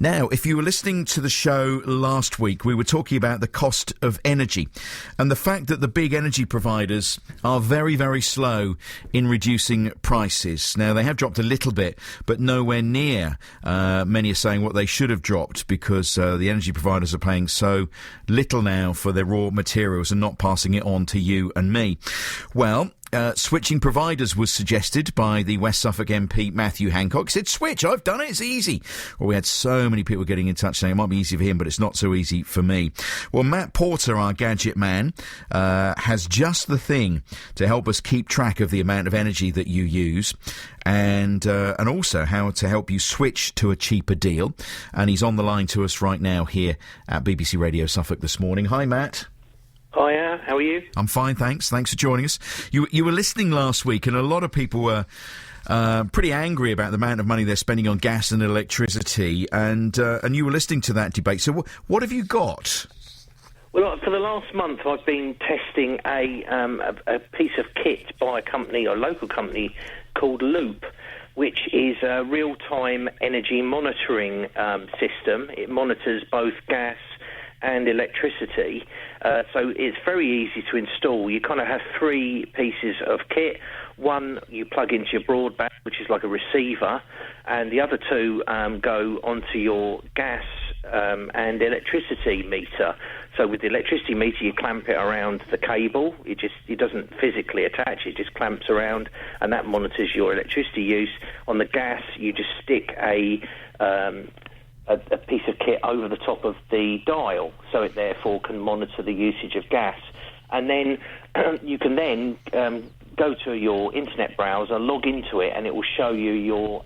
Now, if you were listening to the show last week, we were talking about the cost of energy and the fact that the big energy providers are very, very slow in reducing prices. Now, they have dropped a little bit, but nowhere near, many are saying, what they should have dropped, because the energy providers are paying so little now for their raw materials and not passing it on to you and me. Well, switching providers was suggested by the West Suffolk MP Matthew Hancock. He said, switch, I've done it, it's easy. Well, we had so many people getting in touch saying it might be easy for him, but it's not so easy for me. Well, Matt Porter, our Gadget Man, has just the thing to help us keep track of the amount of energy that you use, and also how to help you switch to a cheaper deal. And he's on the line to us right now here at BBC Radio Suffolk this morning. Hi, Matt. Hiya, how are you? I'm fine, thanks. Thanks for joining us. You were listening last week, and a lot of people were pretty angry about the amount of money they're spending on gas and electricity, and you were listening to that debate. So what have you got? Well, for the last month, I've been testing a piece of kit by a local company called Loop, which is a real-time energy monitoring system. It monitors both gas and electricity, so it's very easy to install. You kind of have three pieces of kit. One you plug into your broadband, which is like a receiver, and the other two go onto your gas and electricity meter. So with the electricity meter, you clamp it around the cable. It doesn't physically attach, it just clamps around, and that monitors your electricity use. On the gas, you just stick a piece of kit over the top of the dial, so it therefore can monitor the usage of gas. And then you can then go to your internet browser, log into it, and it will show you your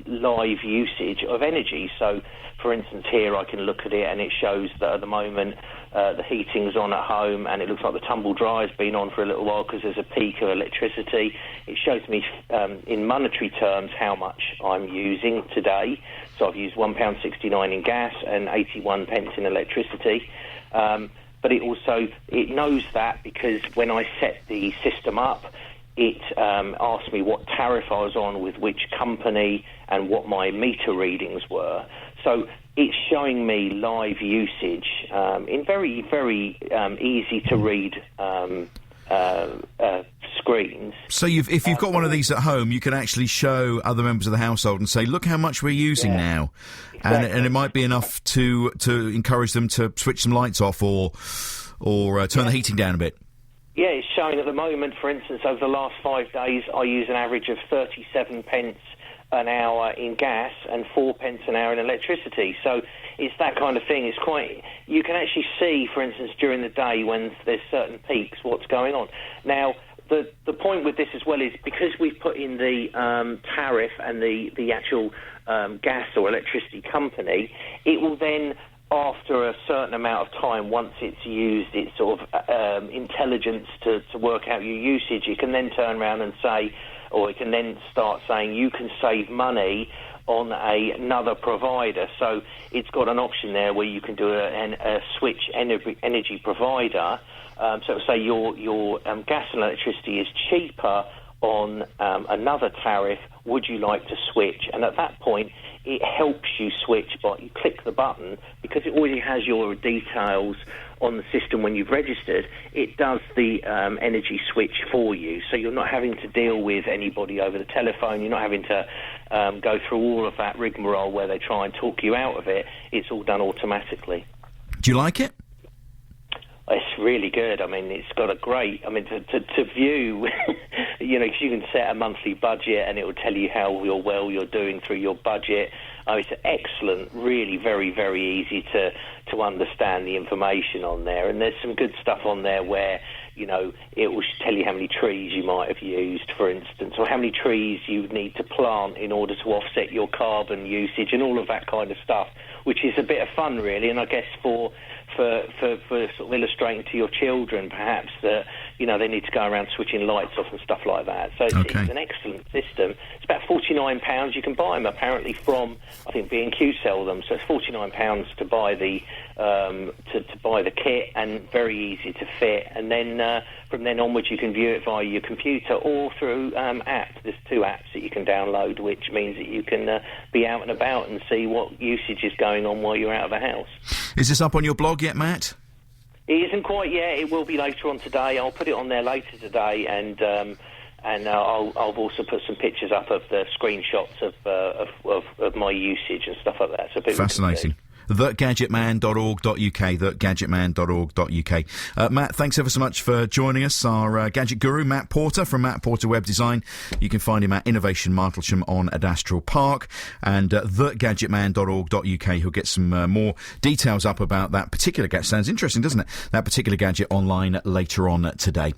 live usage of energy. So, for instance, here I can look at it, and it shows that at the moment the heating's on at home, and it looks like the tumble dryer's been on for a little while because there's a peak of electricity. It shows me in monetary terms how much I'm using today. So I've used £1.69 in gas and 81 pence in electricity. But it knows that because when I set the system up, it asked me what tariff I was on with which company and what my meter readings were. So it's showing me live usage in very, very easy to read screens. So if you've got one of these at home, you can actually show other members of the household and say, look how much we're using now. Exactly. And it might be enough to encourage them to switch some lights off or turn the heating down a bit. Yeah, it's showing at the moment, for instance, over the last 5 days, I use an average of 37 pence an hour in gas and 4 pence an hour in electricity. So it's that kind of thing. You can actually see, for instance, during the day when there's certain peaks, what's going on. Now, the point with this as well is because we've put in the tariff and the actual gas or electricity company, it will then, after a certain amount of time, once it's used its sort of intelligence to work out your usage, it can then turn around and say, or it can then start saying you can save money on another provider. So it's got an option there where you can do a switch energy provider. So it'll say your gas and electricity is cheaper on another tariff. Would you like to switch? And at that point, it helps you switch, but you click the button because it already has your details on the system when you've registered. It does the energy switch for you, so you're not having to deal with anybody over the telephone. You're not having to go through all of that rigmarole where they try and talk you out of it. It's all done automatically. Do you like it? It's really good. I mean, it's got a great... I mean, to view, you know, 'cause you can set a monthly budget and it will tell you how well you're doing through your budget. It's excellent, really very, very easy to understand the information on there. And there's some good stuff on there where, you know, it will tell you how many trees you might have used, for instance, or how many trees you need to plant in order to offset your carbon usage and all of that kind of stuff, which is a bit of fun, really. And I guess for sort of illustrating to your children, perhaps, that, they need to go around switching lights off and stuff like that. So it's an excellent system. It's about £49. You can buy them apparently from, I think B&Q sell them. So it's £49 to buy the to buy the kit, and very easy to fit. And then from then onwards, you can view it via your computer or through apps. There's 2 apps that you can download, which means that you can be out and about and see what usage is going on while you're out of the house. Is this up on your blog yet, Matt? It isn't quite yet. It will be later on today. I'll put it on there later today, and I'll also put some pictures up of the screenshots of my usage and stuff like that. So people fascinating. TheGadgetMan.org.uk, TheGadgetMan.org.uk. Matt, thanks ever so much for joining us. Our gadget guru, Matt Porter from Matt Porter Web Design. You can find him at Innovation Martlesham on Adastral Park, and TheGadgetMan.org.uk. He'll get some more details up about that particular gadget. Sounds interesting, doesn't it? That particular gadget online later on today.